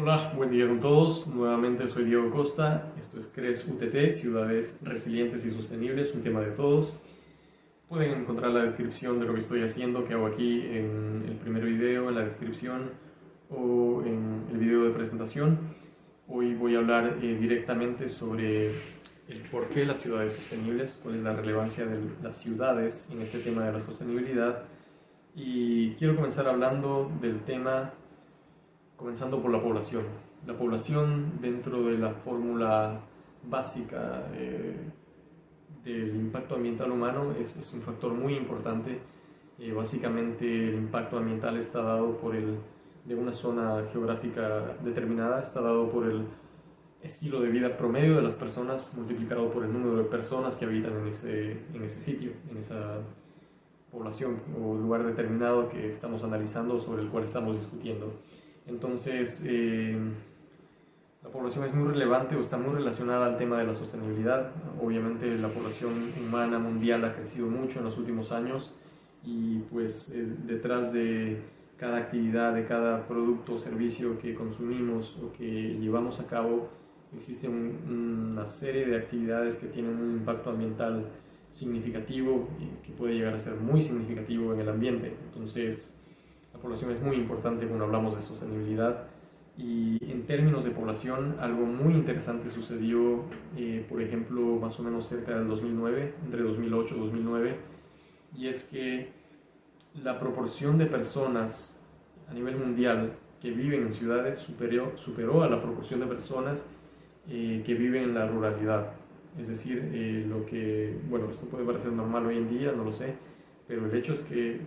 Hola, buen día con todos. Nuevamente soy Diego Costa. Esto es CRES UTT, Ciudades Resilientes y Sostenibles, un tema de todos. Pueden encontrar la descripción de lo que estoy haciendo, que hago aquí en el primer video, en la descripción o en el video de presentación. Hoy voy a hablar directamente sobre el por qué las ciudades sostenibles, cuál es la relevancia de las ciudades en este tema de la sostenibilidad. Y quiero comenzar hablando del tema comenzando por la población. La población dentro de la fórmula básica del impacto ambiental humano es un factor muy importante. Básicamente el impacto ambiental está dado de una zona geográfica determinada, está dado por el estilo de vida promedio de las personas multiplicado por el número de personas que habitan en ese sitio, en esa población o lugar determinado que estamos analizando, sobre el cual estamos discutiendo. Entonces, la población es muy relevante o está muy relacionada al tema de la sostenibilidad. Obviamente la población humana mundial ha crecido mucho en los últimos años y pues detrás de cada actividad, de cada producto o servicio que consumimos o que llevamos a cabo, existe una serie de actividades que tienen un impacto ambiental significativo y que puede llegar a ser muy significativo en el ambiente. Entonces, la población es muy importante cuando hablamos de sostenibilidad. Y en términos de población, algo muy interesante sucedió, por ejemplo, más o menos cerca del 2009, entre 2008 y 2009, y es que la proporción de personas a nivel mundial que viven en ciudades superó a la proporción de personas que viven en la ruralidad. Es decir, bueno, esto puede parecer normal hoy en día, no lo sé, pero el hecho es que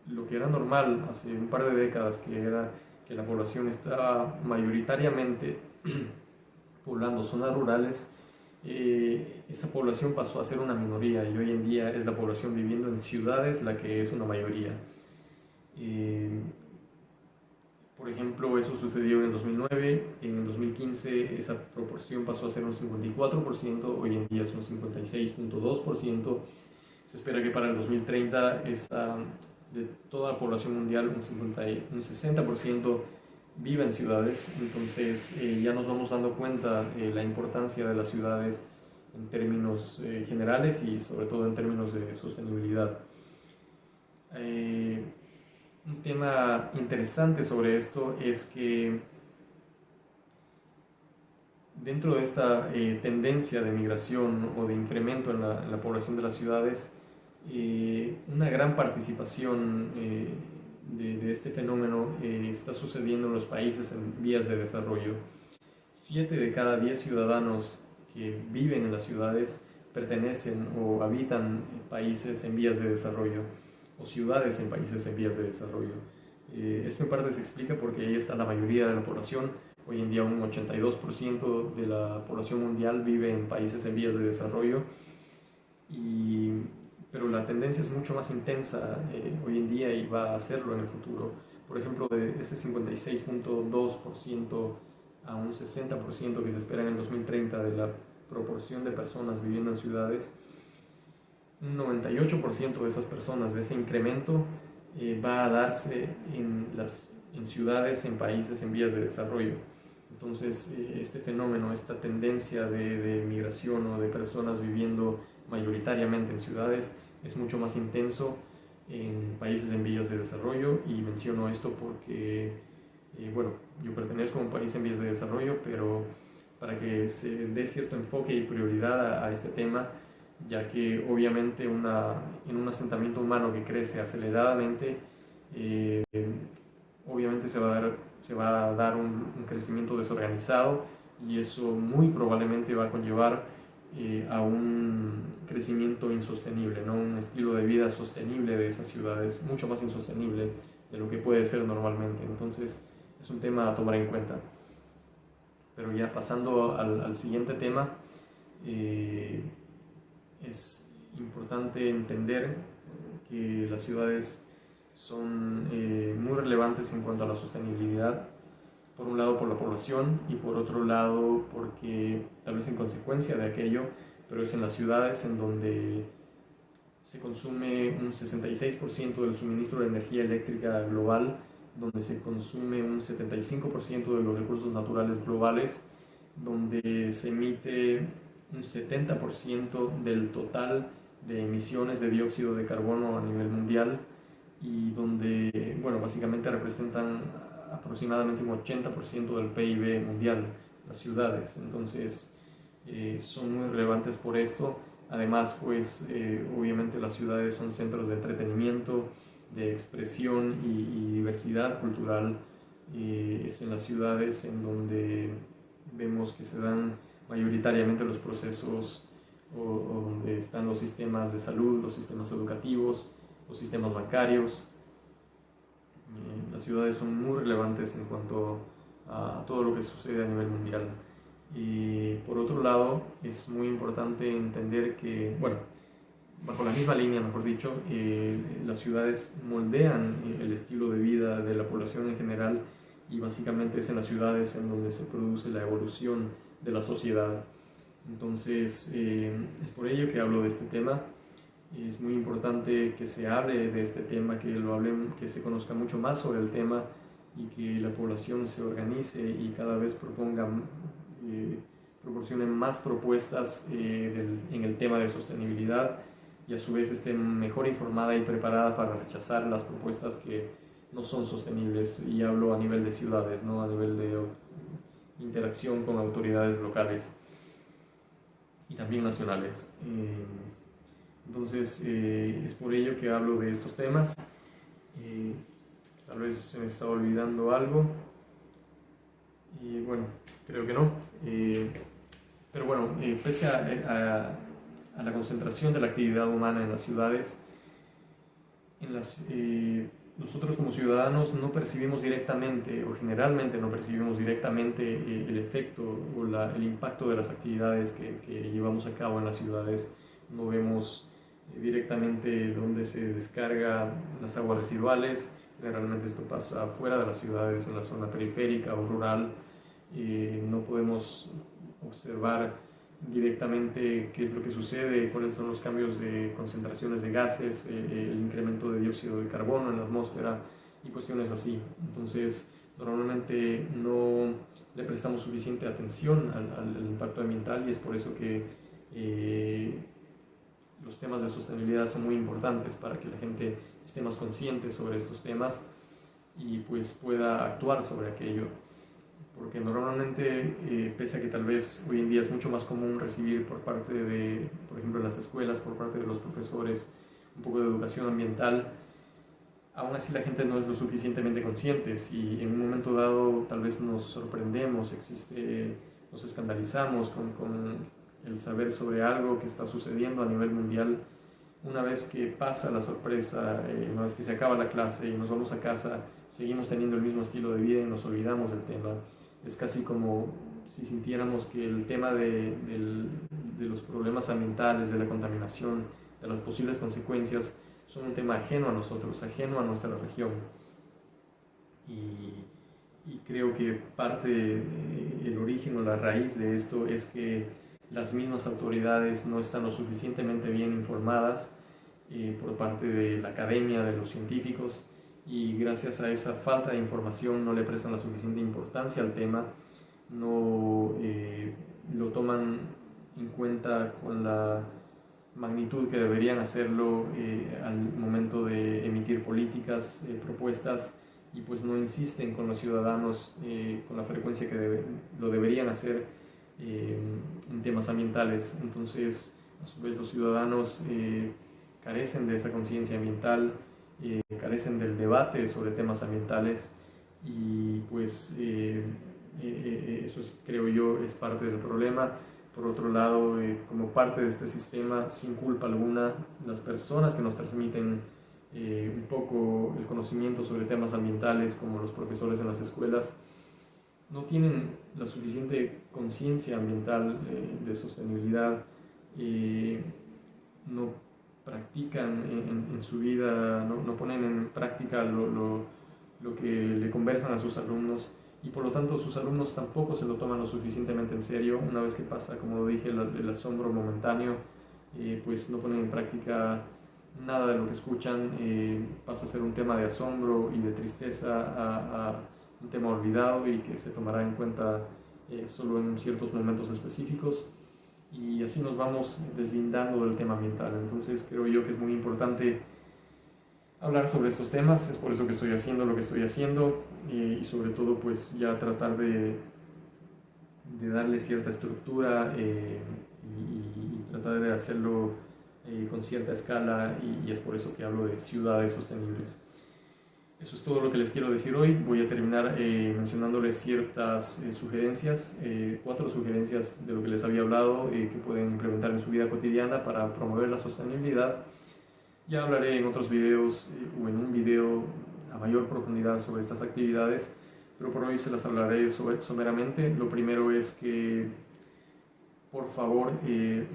lo que era normal hace un par de décadas, que era que la población estaba mayoritariamente poblando zonas rurales, esa población pasó a ser una minoría y hoy en día es la población viviendo en ciudades la que es una mayoría. Eh, por ejemplo, eso sucedió en el 2009, en el 2015 esa proporción pasó a ser un 54%, hoy en día es un 56.2%. Se espera que para el 2030 de toda la población mundial un 60% viva en ciudades. Entonces ya nos vamos dando cuenta de la importancia de las ciudades en términos generales y sobre todo en términos de sostenibilidad. Eh, un tema interesante sobre esto es que dentro de esta tendencia de migración o de incremento en la población de las ciudades, una gran participación de este fenómeno está sucediendo en los países en vías de desarrollo. 7 de cada 10 ciudadanos que viven en las ciudades pertenecen o habitan países en vías de desarrollo o ciudades en países en vías de desarrollo. Esto en parte se explica porque ahí está la mayoría de la población. Hoy en día un 82% de la población mundial vive en países en vías de desarrollo, pero la tendencia es mucho más intensa hoy en día y va a hacerlo en el futuro. Por ejemplo, de ese 56.2% a un 60% que se espera en el 2030 de la proporción de personas viviendo en ciudades, un 98% de esas personas, de ese incremento, va a darse en ciudades, en países en vías de desarrollo. Entonces, este fenómeno, esta tendencia de migración o de personas viviendo mayoritariamente en ciudades es mucho más intenso en países en vías de desarrollo, y menciono esto porque, bueno, yo pertenezco a un país en vías de desarrollo, pero para que se dé cierto enfoque y prioridad a este tema, ya que obviamente en un asentamiento humano que crece aceleradamente, eh, obviamente se va a dar un crecimiento desorganizado, y eso muy probablemente va a conllevar a un crecimiento insostenible, ¿no? Un estilo de vida sostenible de esas ciudades, mucho más insostenible de lo que puede ser normalmente. Entonces es un tema a tomar en cuenta. Pero ya pasando al siguiente tema, es importante entender que las ciudades son muy relevantes en cuanto a la sostenibilidad, por un lado por la población y por otro lado porque tal vez en consecuencia de aquello, pero es en las ciudades en donde se consume un 66% del suministro de energía eléctrica global donde se consume un 75% de los recursos naturales globales, donde se emite un 70% del total de emisiones de dióxido de carbono a nivel mundial y donde, bueno, básicamente representan aproximadamente un 80% del PIB mundial, las ciudades. Entonces, son muy relevantes por esto. Además, pues, obviamente las ciudades son centros de entretenimiento, de expresión y diversidad cultural. Es en las ciudades en donde vemos que se dan mayoritariamente los procesos o donde están los sistemas de salud, los sistemas educativos, los sistemas bancarios. Las ciudades son muy relevantes en cuanto a todo lo que sucede a nivel mundial. Y por otro lado, es muy importante entender que, bueno, bajo la misma línea, mejor dicho, las ciudades moldean el estilo de vida de la población en general y básicamente es en las ciudades en donde se produce la evolución de la sociedad. Entonces, es por ello que hablo de este tema. Es muy importante que se hable de este tema, que lo hablen, que se conozca mucho más sobre el tema y que la población se organice y cada vez proporcionen más propuestas en el tema de sostenibilidad y a su vez esté mejor informada y preparada para rechazar las propuestas que no son sostenibles. Y hablo a nivel de ciudades, no a nivel de interacción con autoridades locales y también nacionales. Entonces, es por ello que hablo de estos temas. Tal vez se me está olvidando algo. Y bueno, creo que no. Pero bueno, pese a la concentración de la actividad humana en las ciudades, nosotros como ciudadanos no percibimos directamente, o generalmente no percibimos directamente el efecto o el impacto de las actividades que llevamos a cabo en las ciudades. No vemos directamente dónde se descarga las aguas residuales. Generalmente esto pasa fuera de las ciudades, en la zona periférica o rural. No podemos observar directamente qué es lo que sucede, cuáles son los cambios de concentraciones de gases, el incremento de dióxido de carbono en la atmósfera y cuestiones así. Entonces, normalmente no le prestamos suficiente atención al impacto ambiental y es por eso que los temas de sostenibilidad son muy importantes para que la gente esté más consciente sobre estos temas y pues pueda actuar sobre aquello. Porque normalmente, pese a que tal vez hoy en día es mucho más común recibir por parte de, por ejemplo, en las escuelas, por parte de los profesores, un poco de educación ambiental, aún así la gente no es lo suficientemente consciente. Si en un momento dado tal vez nos sorprendemos, nos escandalizamos con el saber sobre algo que está sucediendo a nivel mundial, una vez que pasa la sorpresa, una vez que se acaba la clase y nos vamos a casa, seguimos teniendo el mismo estilo de vida y nos olvidamos del tema. Es casi como si sintiéramos que el tema de los problemas ambientales, de la contaminación, de las posibles consecuencias, son un tema ajeno a nosotros, ajeno a nuestra región. Y creo que parte, el origen o la raíz de esto es que las mismas autoridades no están lo suficientemente bien informadas por parte de la academia, de los científicos, y gracias a esa falta de información no le prestan la suficiente importancia al tema, no lo toman en cuenta con la magnitud que deberían hacerlo al momento de emitir políticas, propuestas, y pues no insisten con los ciudadanos con la frecuencia que lo deberían hacer en temas ambientales. Entonces, a su vez, los ciudadanos carecen de esa conciencia ambiental, carecen del debate sobre temas ambientales y pues eso creo yo es parte del problema. Por otro lado, como parte de este sistema, sin culpa alguna, las personas que nos transmiten un poco el conocimiento sobre temas ambientales, como los profesores en las escuelas, no tienen la suficiente conciencia ambiental de sostenibilidad, no practican en su vida, no ponen en práctica lo que le conversan a sus alumnos y por lo tanto sus alumnos tampoco se lo toman lo suficientemente en serio. Una vez que pasa, como lo dije, el asombro momentáneo, pues no ponen en práctica nada de lo que escuchan pasa a ser un tema de asombro y de tristeza a un tema olvidado y que se tomará en cuenta solo en ciertos momentos específicos, y así nos vamos deslindando del tema ambiental. Entonces creo yo que es muy importante hablar sobre estos temas, es por eso que estoy haciendo lo que estoy haciendo, y sobre todo pues ya tratar de darle cierta estructura y tratar de hacerlo con cierta escala, y es por eso que hablo de ciudades sostenibles. Eso es todo lo que les quiero decir hoy. Voy a terminar mencionándoles ciertas sugerencias, 4 sugerencias de lo que les había hablado que pueden implementar en su vida cotidiana para promover la sostenibilidad. Ya hablaré en otros videos o en un video a mayor profundidad sobre estas actividades, pero por hoy se las hablaré someramente. Lo primero es que por favor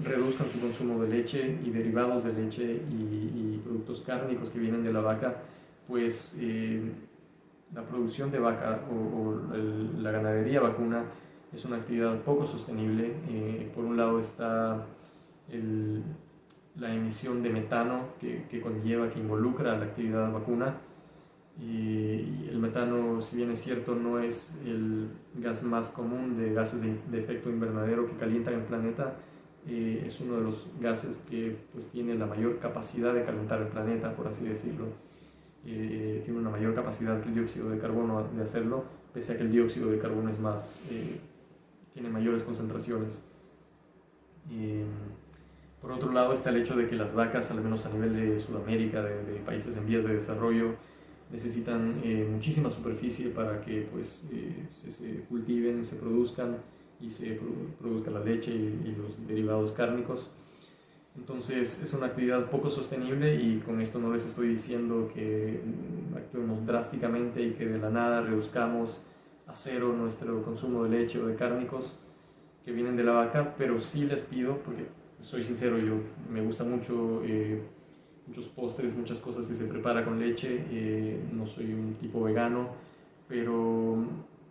reduzcan su consumo de leche y derivados de leche y productos cárnicos que vienen de la vaca, pues la producción de vaca o la ganadería vacuna es una actividad poco sostenible. Por un lado está la emisión de metano que conlleva, que involucra la actividad vacuna. Y el metano, si bien es cierto, no es el gas más común de gases de efecto invernadero que calientan el planeta, es uno de los gases que pues, tiene la mayor capacidad de calentar el planeta, por así decirlo. Tiene una mayor capacidad que el dióxido de carbono de hacerlo, pese a que el dióxido de carbono es más, tiene mayores concentraciones. Por otro lado está el hecho de que las vacas, al menos a nivel de Sudamérica, de países en vías de desarrollo, necesitan muchísima superficie para que pues, se cultiven, se produzcan y se produzca la leche y los derivados cárnicos. Entonces es una actividad poco sostenible, y con esto no les estoy diciendo que actuemos drásticamente y que de la nada reduzcamos a cero nuestro consumo de leche o de cárnicos que vienen de la vaca, pero sí les pido, porque soy sincero, yo me gusta mucho muchos postres, muchas cosas que se prepara con leche, no soy un tipo vegano, pero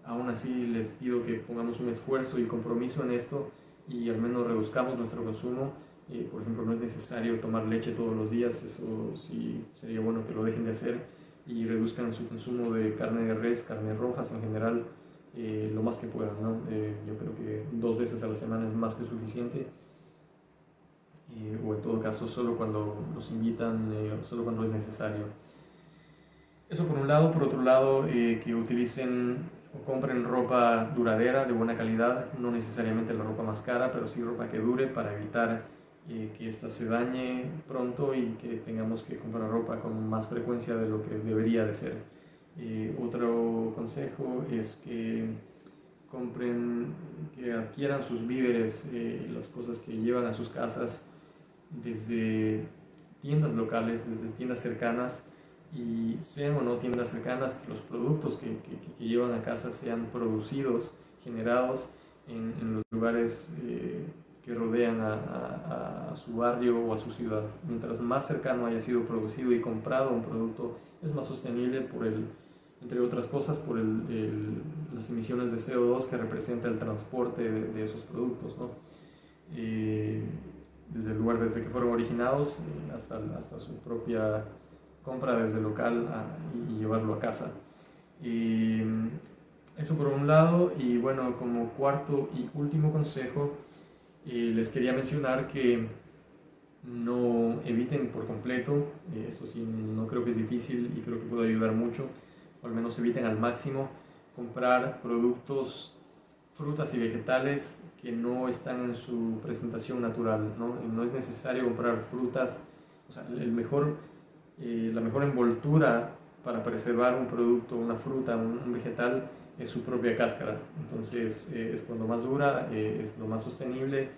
aún así les pido que pongamos un esfuerzo y compromiso en esto y al menos reduzcamos nuestro consumo. Por ejemplo, no es necesario tomar leche todos los días, eso sí sería bueno que lo dejen de hacer, y reduzcan su consumo de carne de res, carnes rojas en general, lo más que puedan, ¿no? Yo creo que 2 veces a la semana es más que suficiente, o en todo caso solo cuando nos invitan, solo cuando es necesario. Eso por un lado. Por otro lado, que utilicen o compren ropa duradera, de buena calidad, no necesariamente la ropa más cara, pero sí ropa que dure, para evitar que ésta se dañe pronto y que tengamos que comprar ropa con más frecuencia de lo que debería de ser. Otro consejo es que compren, que adquieran sus víveres, las cosas que llevan a sus casas, desde tiendas locales, desde tiendas cercanas, y sean o no tiendas cercanas, que los productos que llevan a casa sean producidos, generados en los lugares que rodean a su barrio o a su ciudad. Mientras más cercano haya sido producido y comprado un producto, es más sostenible entre otras cosas, por las emisiones de CO2 que representa el transporte de esos productos, ¿no? Desde el lugar desde que fueron originados hasta su propia compra desde el local y llevarlo a casa. Eso por un lado. Y bueno, como cuarto y último consejo, les quería mencionar que no eviten por completo, esto sí no creo que es difícil y creo que puede ayudar mucho, o al menos eviten al máximo comprar productos, frutas y vegetales que no están en su presentación natural, ¿no? No es necesario comprar frutas, o sea, la mejor envoltura para preservar un producto, una fruta, un vegetal, es su propia cáscara. Entonces es cuando más dura, es lo más sostenible,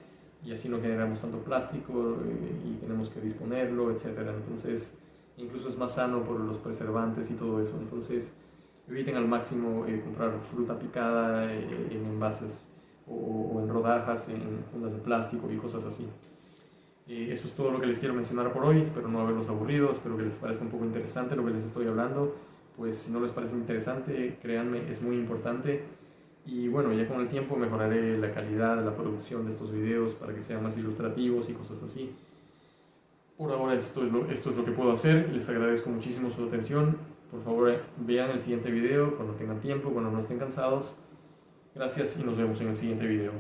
y así no generamos tanto plástico y tenemos que disponerlo, etc. Entonces incluso es más sano por los preservantes y todo eso. Entonces eviten al máximo comprar fruta picada en envases o en rodajas, en fundas de plástico y cosas así. Eso es todo lo que les quiero mencionar por hoy. Espero no haberlos aburrido, espero que les parezca un poco interesante lo que les estoy hablando. Pues si no les parece interesante, créanme, es muy importante. Y bueno, ya con el tiempo mejoraré la calidad de la producción de estos videos para que sean más ilustrativos y cosas así. Por ahora esto es lo que puedo hacer. Les agradezco muchísimo su atención. Por favor, vean el siguiente video cuando tengan tiempo, cuando no estén cansados. Gracias y nos vemos en el siguiente video.